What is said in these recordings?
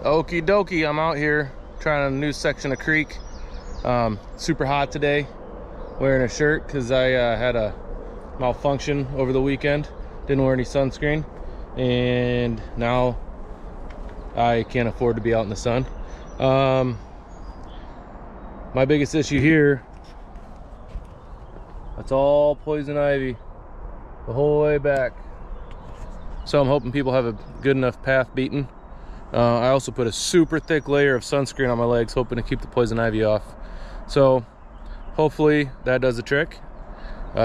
Okie dokie, I'm out here trying a new section of creek. Super hot today, wearing a shirt because I had a malfunction over the weekend. Didn't wear any sunscreen, and now I can't afford to be out in the sun. My biggest issue here, that's all poison ivy the whole way back. So I'm hoping people have a good enough path beaten. I also put a super thick layer of sunscreen on my legs, hoping to keep the poison ivy off. So hopefully that does the trick.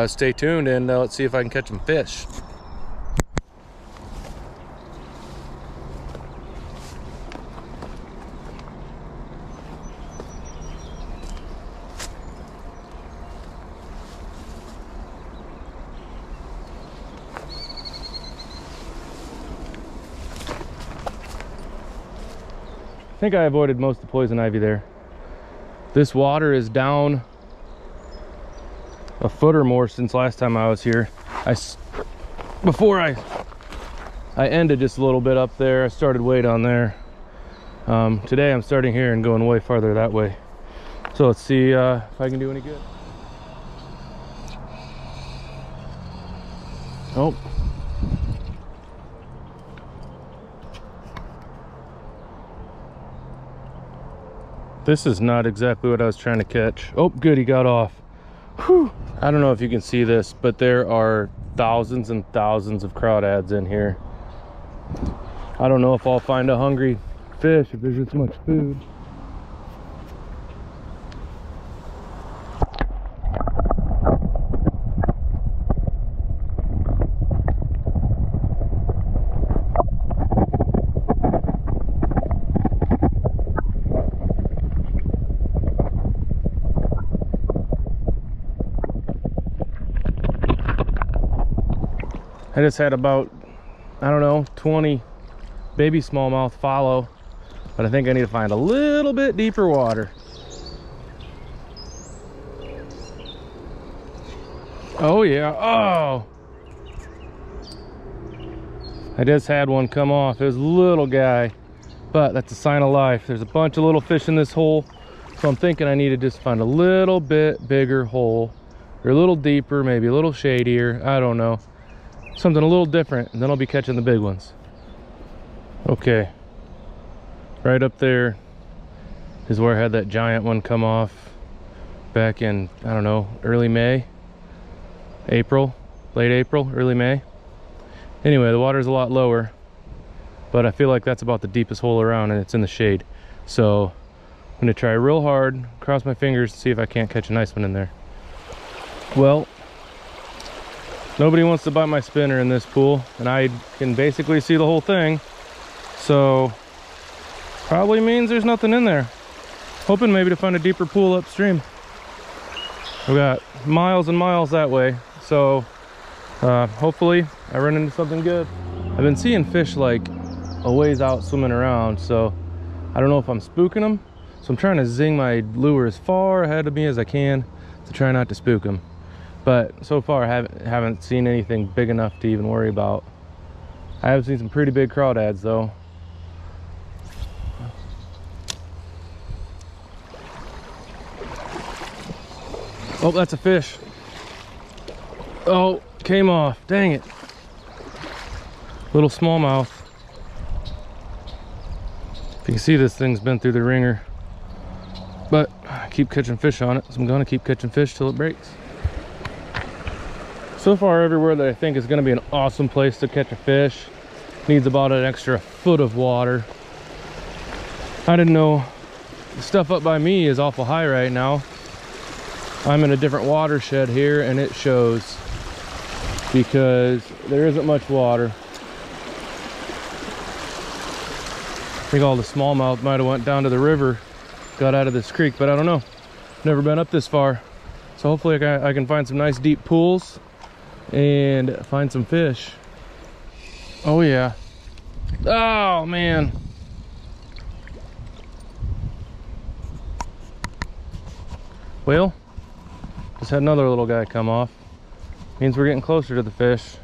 Stay tuned, and let's see if I can catch some fish. I think I avoided most of the poison ivy there. This water is down a foot or more since last time I was here. Before I ended just a little bit up there, I started way down there. Today I'm starting here and going way farther that way. So let's see if I can do any good. Oh. This is not exactly what I was trying to catch. Oh, good, he got off. Whew. I don't know if you can see this, but there are thousands and thousands of crawdads in here. I don't know if I'll find a hungry fish if there's this much food. I just had about, I don't know, 20 baby smallmouth follow, but I think I need to find a little bit deeper water. Oh yeah, oh! I just had one come off. It was a little guy, but that's a sign of life. There's a bunch of little fish in this hole, so I'm thinking I need to just find a little bit bigger hole, or a little deeper, maybe a little shadier, I don't know. Something a little different, and then I'll be catching the big ones. Okay, right up there is where I had that giant one come off back in, I don't know, early May, April, late April, early May. Anyway, the water's a lot lower, but I feel like that's about the deepest hole around, and it's in the shade. So I'm gonna try real hard, cross my fingers, and see if I can't catch a nice one in there. Well, nobody wants to bite my spinner in this pool, and I can basically see the whole thing, so probably means there's nothing in there. Hoping maybe to find a deeper pool upstream. We got miles and miles that way, so hopefully I run into something good. I've been seeing fish like a ways out swimming around, so I don't know if I'm spooking them, so I'm trying to zing my lure as far ahead of me as I can to try not to spook them. But so far I haven't seen anything big enough to even worry about. I have seen some pretty big crawdads though. Oh, that's a fish. Oh, came off, dang it. Little smallmouth. If you can see, this thing's been through the ringer. But I keep catching fish on it, so I'm gonna keep catching fish till it breaks. So far, everywhere that I think is going to be an awesome place to catch a fish needs about an extra foot of water. I didn't know the stuff up by me is awful high right now. I'm in a different watershed here, and it shows because there isn't much water. I think all the smallmouth might have went down to the river, got out of this creek, but I don't know. Never been up this far. So hopefully I can find some nice deep pools and find some fish. Oh yeah. Oh man. Well, just had another little guy come off. Means we're getting closer to the fish.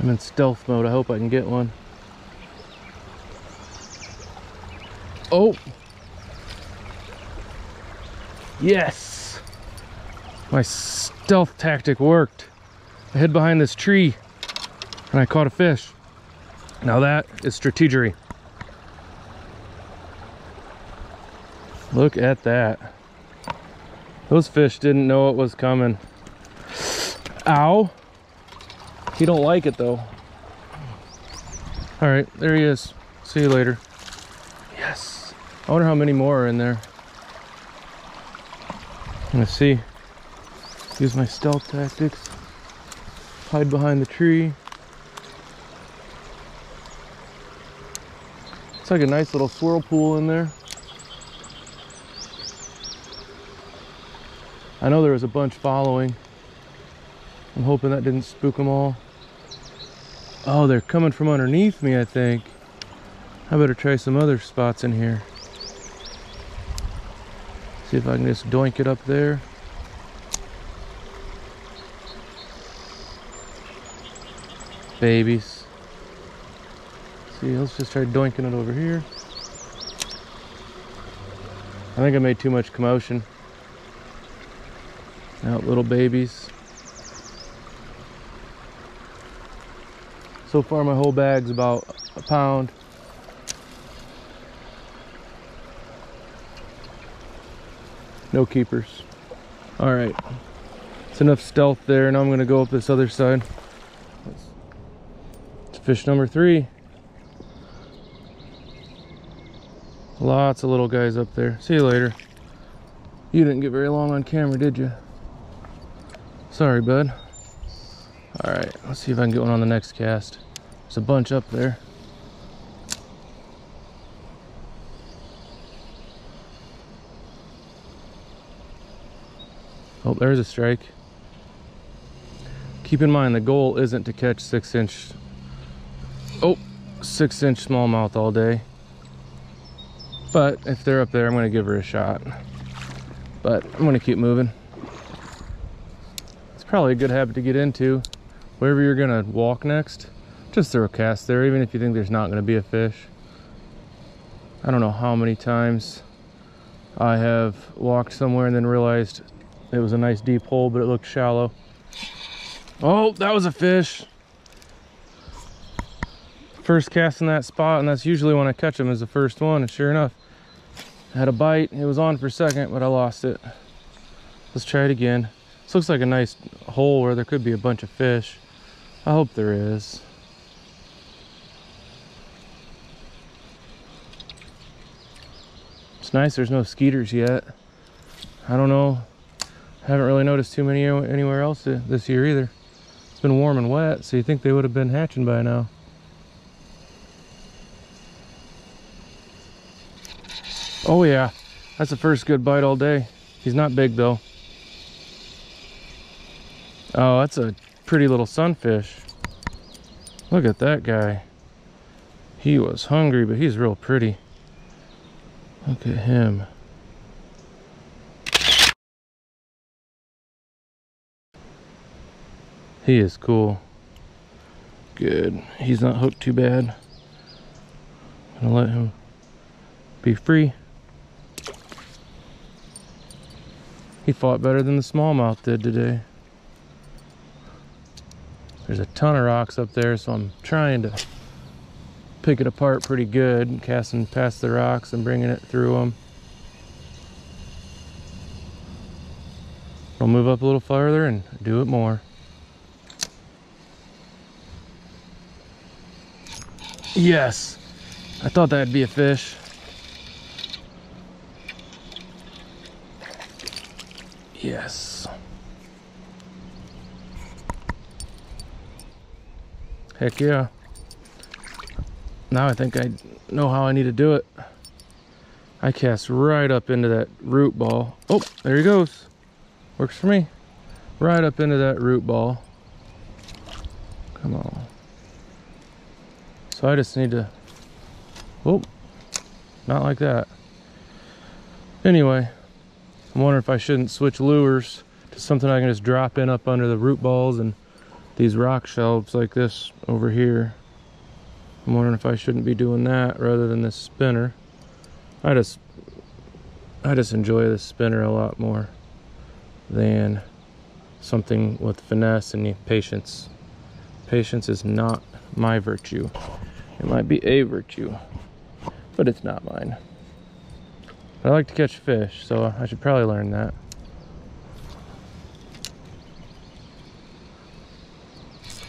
I'm in stealth mode. I hope I can get one. Oh! Yes! My stealth tactic worked. I hid behind this tree and I caught a fish. Now that is strategery. Look at that. Those fish didn't know it was coming. Ow! He don't like it though. All right, there he is. See you later. Yes. I wonder how many more are in there. I'm gonna see. Use my stealth tactics. Hide behind the tree. It's like a nice little swirl pool in there. I know there was a bunch following. I'm hoping that didn't spook them all. Oh, they're coming from underneath me, I think. I better try some other spots in here. See if I can just doink it up there. Babies. See, let's just try doinking it over here. I think I made too much commotion. Now, little babies. So far my whole bag's about a pound. No keepers. All right, it's enough stealth there. Now I'm gonna go up this other side. It's fish number 3. Lots of little guys up there. See you later. You didn't get very long on camera, did you? Sorry, bud. All right, let's see if I can get one on the next cast. There's a bunch up there. Oh, there's a strike. Keep in mind the goal isn't to catch 6-inch, 6-inch smallmouth all day. But if they're up there, I'm gonna give her a shot. But I'm gonna keep moving. It's probably a good habit to get into. Wherever you're gonna walk next, just throw a cast there, even if you think there's not gonna be a fish. I don't know how many times I have walked somewhere and then realized it was a nice deep hole, but it looked shallow. Oh, that was a fish. First cast in that spot, and that's usually when I catch them, is the first one. And sure enough, I had a bite. It was on for a second, but I lost it. Let's try it again. This looks like a nice hole where there could be a bunch of fish. I hope there is. It's nice there's no skeeters yet. I don't know. I haven't really noticed too many anywhere else this year either. It's been warm and wet, so you think they would have been hatching by now. Oh yeah, that's the first good bite all day. He's not big though. Oh, that's a pretty little sunfish. Look at that guy. He was hungry, but he's real pretty. Look at him. He is cool. Good. He's not hooked too bad. I'm gonna let him be free. He fought better than the smallmouth did today. There's a ton of rocks up there, so I'm trying to pick it apart pretty good, casting past the rocks and bringing it through them. I'll move up a little farther and do it more. Yes, I thought that'd be a fish. Yes. Heck yeah. Now I think I know how I need to do it. I cast right up into that root ball. Oh, there he goes. Works for me. Right up into that root ball. Come on. So I just need to, oh, not like that. Anyway, I'm wondering if I shouldn't switch lures to something I can just drop in up under the root balls and these rock shelves like this over here. I'm wondering if I shouldn't be doing that rather than this spinner. I just enjoy this spinner a lot more than something with finesse and patience. Patience is not my virtue. It might be a virtue, but it's not mine. But I like to catch fish, so I should probably learn that.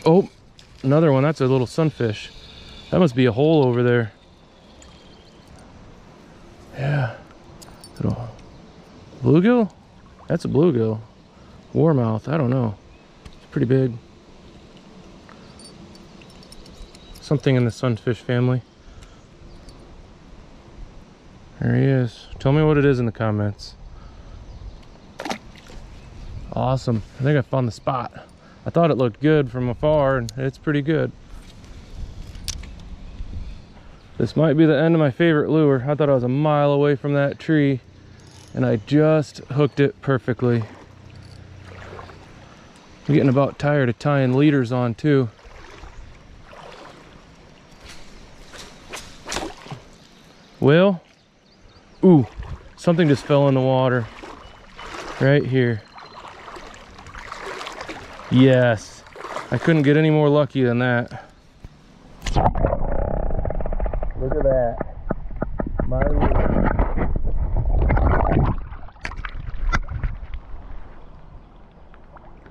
Oh, another one. That's a little sunfish. That must be a hole over there. Yeah. Little bluegill? That's a bluegill. Warmouth, I don't know. It's pretty big. Something in the sunfish family. There he is. Tell me what it is in the comments. Awesome. I think I found the spot. I thought it looked good from afar, and it's pretty good. This might be the end of my favorite lure. I thought I was a mile away from that tree, and I just hooked it perfectly. I'm getting about tired of tying leaders on too. Well, ooh, something just fell in the water right here. Yes, I couldn't get any more lucky than that. Look at that. My lure.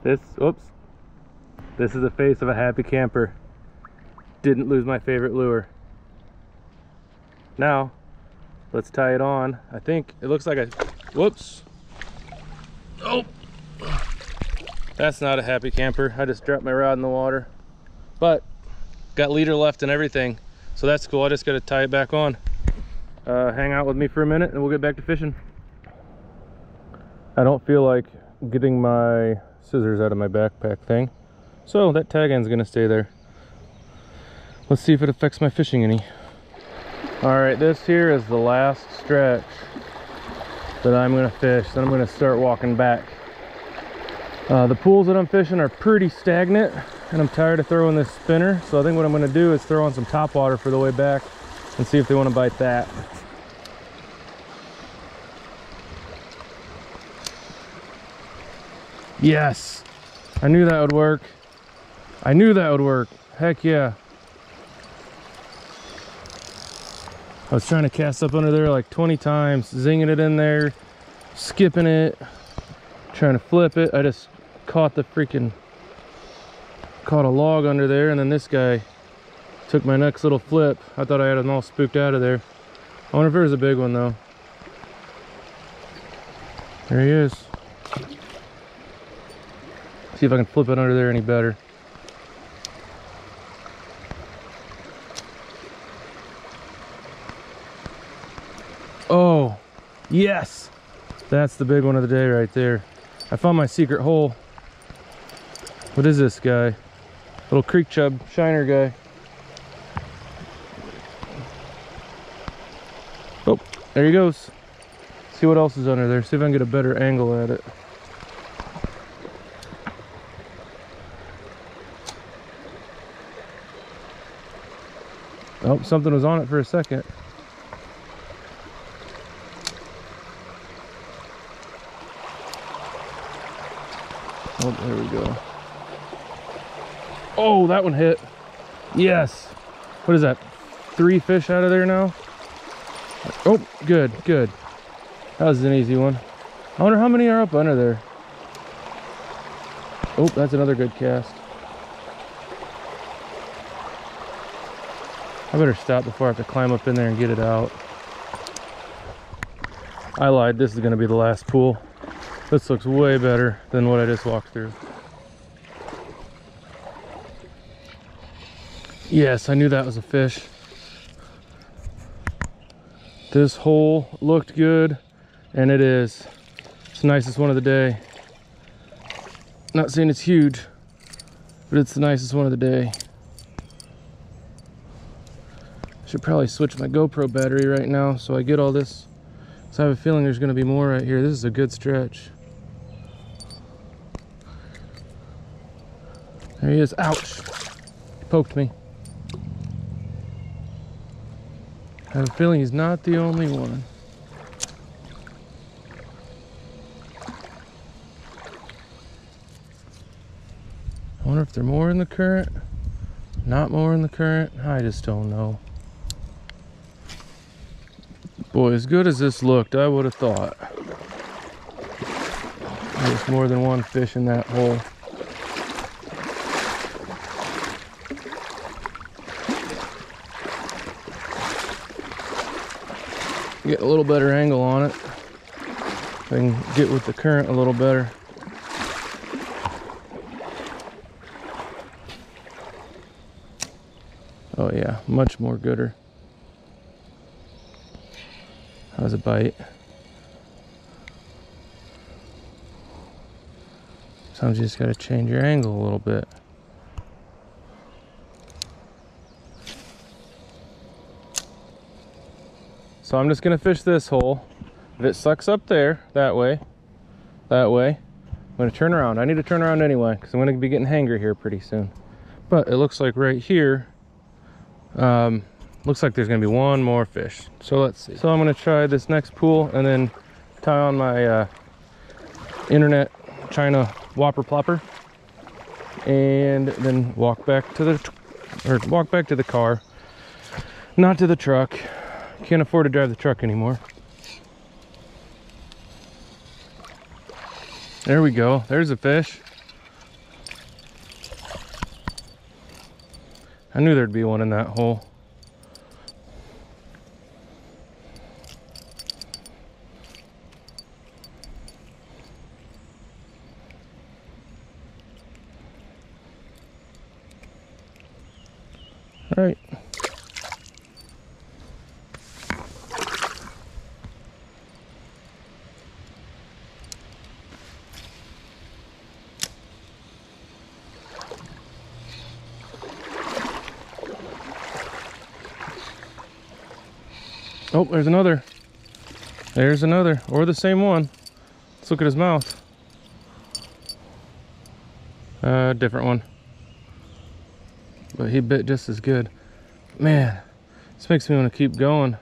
This is the face of a happy camper. Didn't lose my favorite lure. Now, let's tie it on. I think it looks like a, whoops. Oh, that's not a happy camper. I just dropped my rod in the water, but got leader left and everything. So that's cool. I just got to tie it back on. Hang out with me for a minute and we'll get back to fishing. I don't feel like getting my scissors out of my backpack thing, so that tag end's gonna stay there. Let's see if it affects my fishing any. All right, this here is the last stretch that I'm gonna fish. Then I'm gonna start walking back. The pools that I'm fishing are pretty stagnant, and I'm tired of throwing this spinner, so I think what I'm gonna do is throw on some top water for the way back and see if they want to bite that. Yes, I knew that would work. I knew that would work. Heck yeah. I was trying to cast up under there like 20 times, zinging it in there, skipping it, trying to flip it. I just caught a log under there, and then this guy took my next little flip. I thought I had them all spooked out of there. I wonder if there's a big one though. There he is. See if I can flip it under there any better. Oh, yes! That's the big one of the day right there. I found my secret hole. What is this guy? Little creek chub shiner guy. Oh, there he goes. See what else is under there. See if I can get a better angle at it. Oh, something was on it for a second. Oh, there we go. Oh, that one hit. Yes. What is that? 3 fish out of there now? Oh, good, good. That was an easy one. I wonder how many are up under there. Oh, that's another good cast. I better stop before I have to climb up in there and get it out. I lied, this is gonna be the last pool. This looks way better than what I just walked through. Yes, I knew that was a fish. This hole looked good, and it is. It's the nicest one of the day. Not saying it's huge, but it's the nicest one of the day. Should probably switch my GoPro battery right now so I get all this. So I have a feeling there's gonna be more right here. This is a good stretch. There he is. Ouch! He poked me. I have a feeling he's not the only one. I wonder if they're more in the current, not more in the current. I just don't know. Boy, as good as this looked, I would have thought there's more than one fish in that hole. Get a little better angle on it. If I can get with the current a little better. Oh yeah, much more gooder. That was a bite. Sometimes you just gotta change your angle a little bit. So I'm just gonna fish this hole. If it sucks up there, that way, I'm gonna turn around. I need to turn around anyway, because I'm gonna be getting hangry here pretty soon. But it looks like right here, looks like there's gonna be one more fish. So let's see. So I'm gonna try this next pool and then tie on my internet China whopper plopper, and then walk back to the car, not to the truck. Can't afford to drive the truck anymore. There we go. There's a fish. I knew there'd be one in that hole. All right. Oh, there's another. There's another, or the same one. Let's look at his mouth. Different one. But he bit just as good. Man, this makes me want to keep going.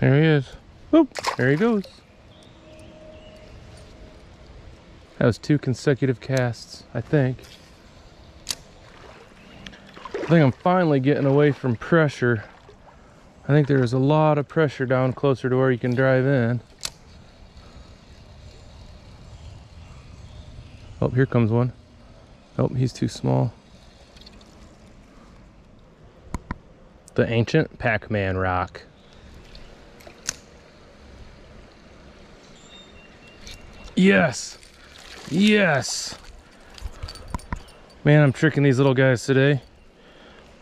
There he is. Whoop, there he goes. That was 2 consecutive casts, I think. I think I'm finally getting away from pressure. I think there is a lot of pressure down closer to where you can drive in. Oh, here comes one. Oh, he's too small. The ancient Pac-Man rock. Yes! Yes! Man, I'm tricking these little guys today.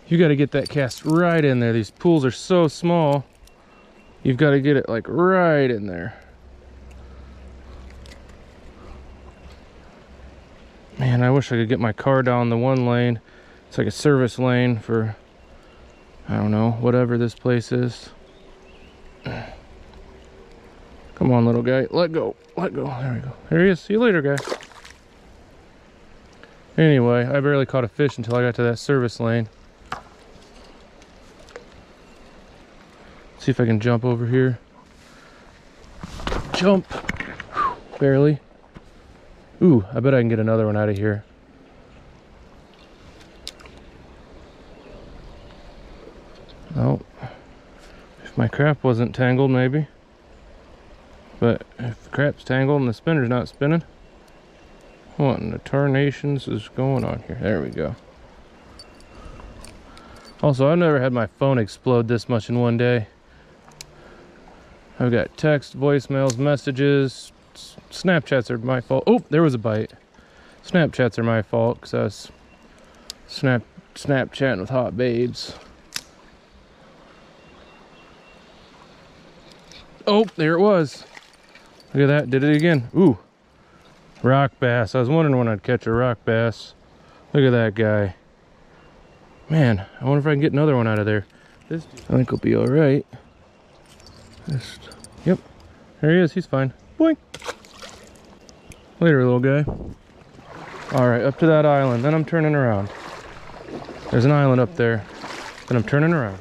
You got to get that cast right in there. These pools are so small. You've got to get it like right in there. Man, I wish I could get my car down the one lane. It's like a service lane for, I don't know, whatever this place is. Come on, little guy. Let go. Let go. There we go. There he is. See you later, guy. Anyway, I barely caught a fish until I got to that service lane. See if I can jump over here. Jump. Whew, barely. Ooh, I bet I can get another one out of here. Oh, if my crap wasn't tangled, maybe. But if the crap's tangled and the spinner's not spinning, what in the tarnations is going on here? There we go. Also, I've never had my phone explode this much in one day. I've got text, voicemails, messages. Snapchats are my fault. Oh, there was a bite. Snapchats are my fault because I was Snapchatting with hot babes. Oh, there it was. Look at that. Did it again. Ooh. Rock bass. I was wondering when I'd catch a rock bass. Look at that guy. Man, I wonder if I can get another one out of there. This I think will be all right. Yep. There he is. He's fine. Boink. Later, little guy. All right, up to that island, then I'm turning around. There's an island up there, then I'm turning around.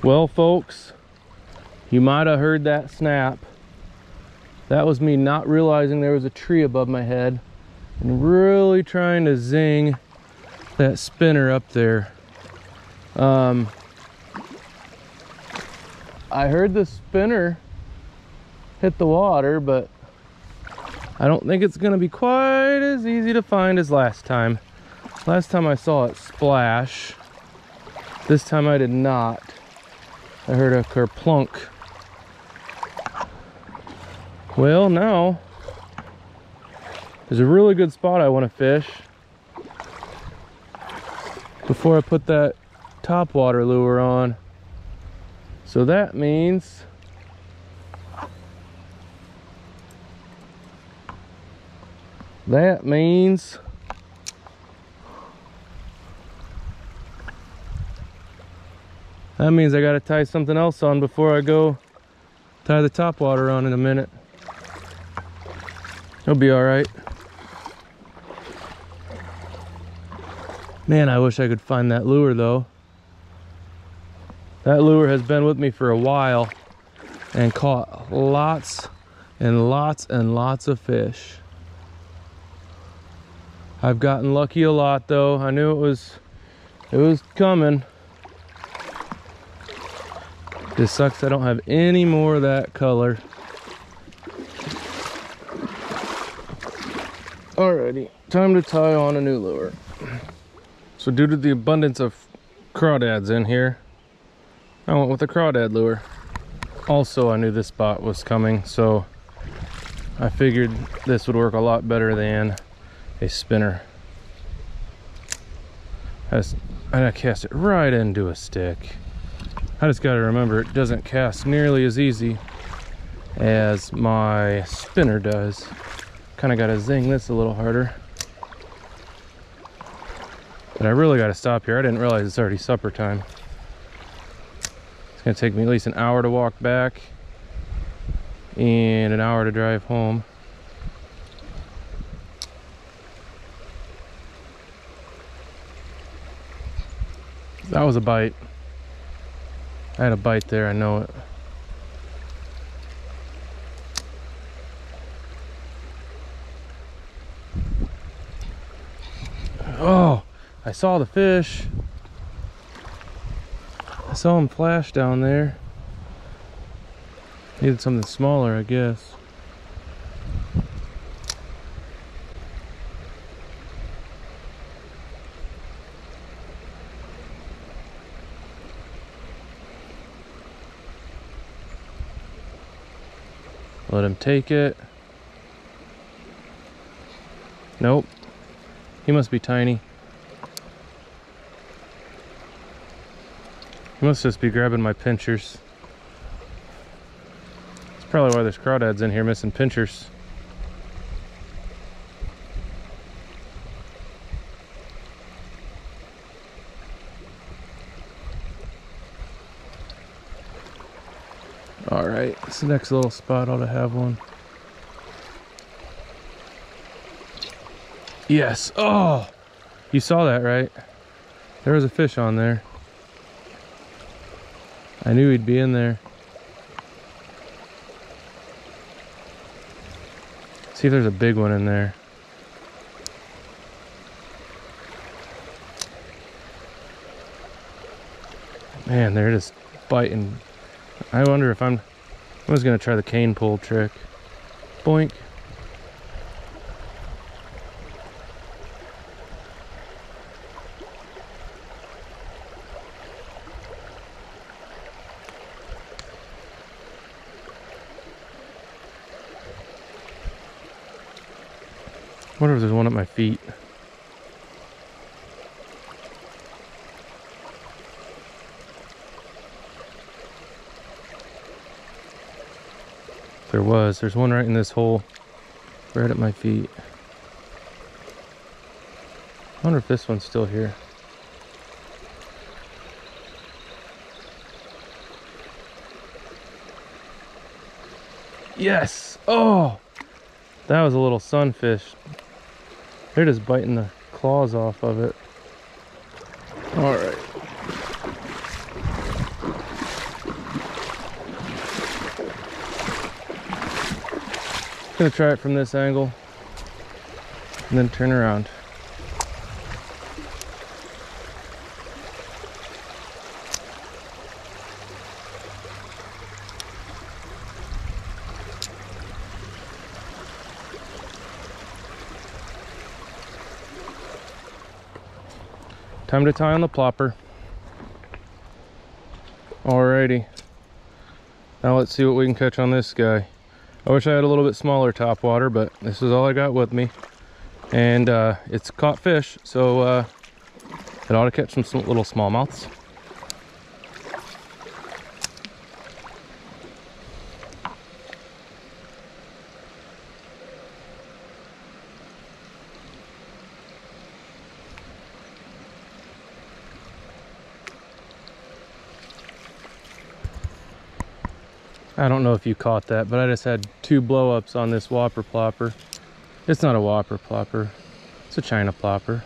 Well, folks, you might have heard that snap. That was me not realizing there was a tree above my head and really trying to zing that spinner up there. I heard the spinner hit the water, but I don't think it's gonna be quite as easy to find as last time. Last time I saw it splash. This time I did not. I heard a kerplunk. Well, now there's a really good spot I want to fish before I put that top water lure on. So that means I gotta tie something else on before I go tie the top water on in a minute. It'll be all right. Man, I wish I could find that lure though. That lure has been with me for a while and caught lots and lots and lots of fish. I've gotten lucky a lot though. I knew it was coming. This sucks I don't have any more of that color. Alrighty, time to tie on a new lure. So due to the abundance of crawdads in here, I went with a crawdad lure. Also, I knew this spot was coming, so I figured this would work a lot better than a spinner. And I cast it right into a stick. I just got to remember it doesn't cast nearly as easy as my spinner does. Kind of got to zing this a little harder. But I really got to stop here. I didn't realize it's already supper time. It's going to take me at least an hour to walk back and an hour to drive home. That was a bite. I had a bite there, I know it. Oh, I saw the fish. I saw him flash down there. Needed something smaller, I guess. Let him take it. Nope. He must be tiny. He must just be grabbing my pinchers. That's probably why there's crawdads in here missing pinchers. All right, this next little spot ought to have one. Yes. Oh, you saw that, right? There was a fish on there. I knew he'd be in there. See if there's a big one in there. Man, they're just biting. I wonder if I was gonna try the cane pull trick. Boink. I wonder if there's one at my feet. There was. There's one right in this hole, right at my feet. I wonder if this one's still here. Yes! Oh! That was a little sunfish. They're just biting the claws off of it. All right. Gonna try it from this angle and then turn around. Time to tie on the plopper. Alrighty. Now let's see what we can catch on this guy. I wish I had a little bit smaller topwater, but this is all I got with me. And it's caught fish, so it ought to catch some little smallmouths. I don't know if you caught that, but I just had 2 blow-ups on this whopper plopper. It's not a whopper plopper, it's a China plopper.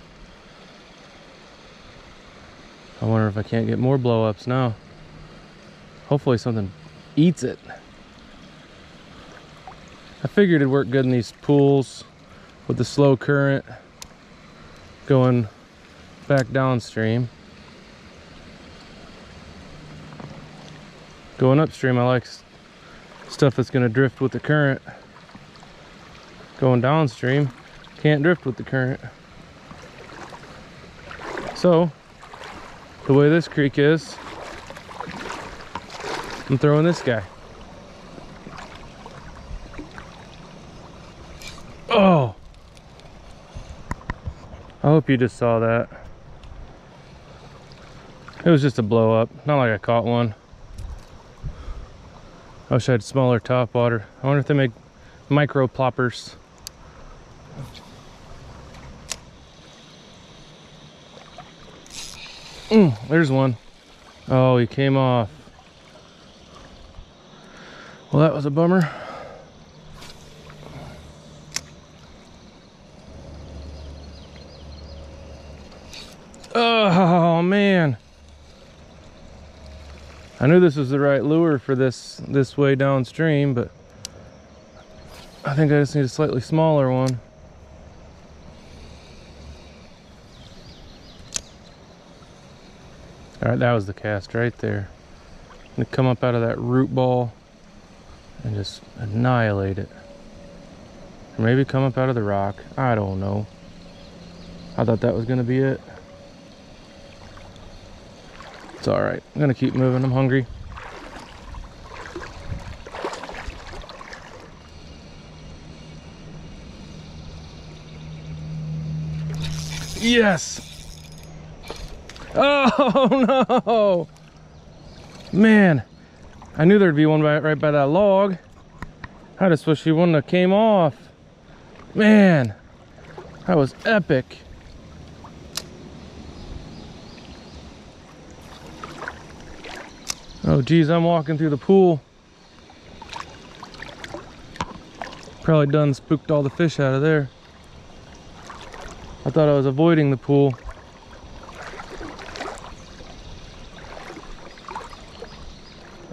I wonder if I can't get more blow-ups now. Hopefully something eats it. I figured it'd work good in these pools with the slow current going back downstream. Going upstream, I like stuff that's gonna drift with the current. Going downstream, can't drift with the current. So, the way this creek is, I'm throwing this guy. Oh! I hope you just saw that. It was just a blow up, not like I caught one. I wish I had smaller topwater. I wonder if they make micro ploppers. There's one. Oh, he came off. Well, that was a bummer. Oh man, I knew this was the right lure for this way downstream, but I think I just need a slightly smaller one. All right, that was the cast right there. I'm gonna come up out of that root ball and just annihilate it. Or maybe come up out of the rock. I don't know. I thought that was gonna be it. It's all right. I'm gonna keep moving. I'm hungry. Yes! Oh no! Man, I knew there'd be one right by that log. I just wish he wouldn't have came off. Man, that was epic. Oh geez, I'm walking through the pool. Probably done spooked all the fish out of there. I thought I was avoiding the pool.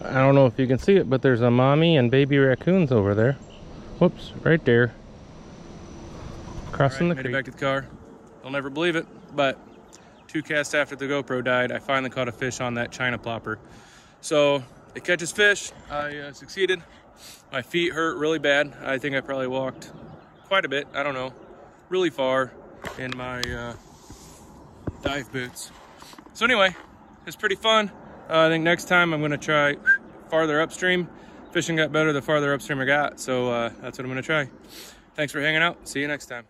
I don't know if you can see it, but there's a mommy and baby raccoons over there. Whoops, right there. Crossing the creek. Made it back to the car. I'll never believe it, but 2 casts after the GoPro died, I finally caught a fish on that China plopper. So it catches fish. I succeeded. My feet hurt really bad. I think I probably walked quite a bit, I don't know, really far in my dive boots. So anyway, it's pretty fun. I think next time I'm gonna try farther upstream. Fishing got better the farther upstream I got, so that's what I'm gonna try. Thanks for hanging out. See you next time.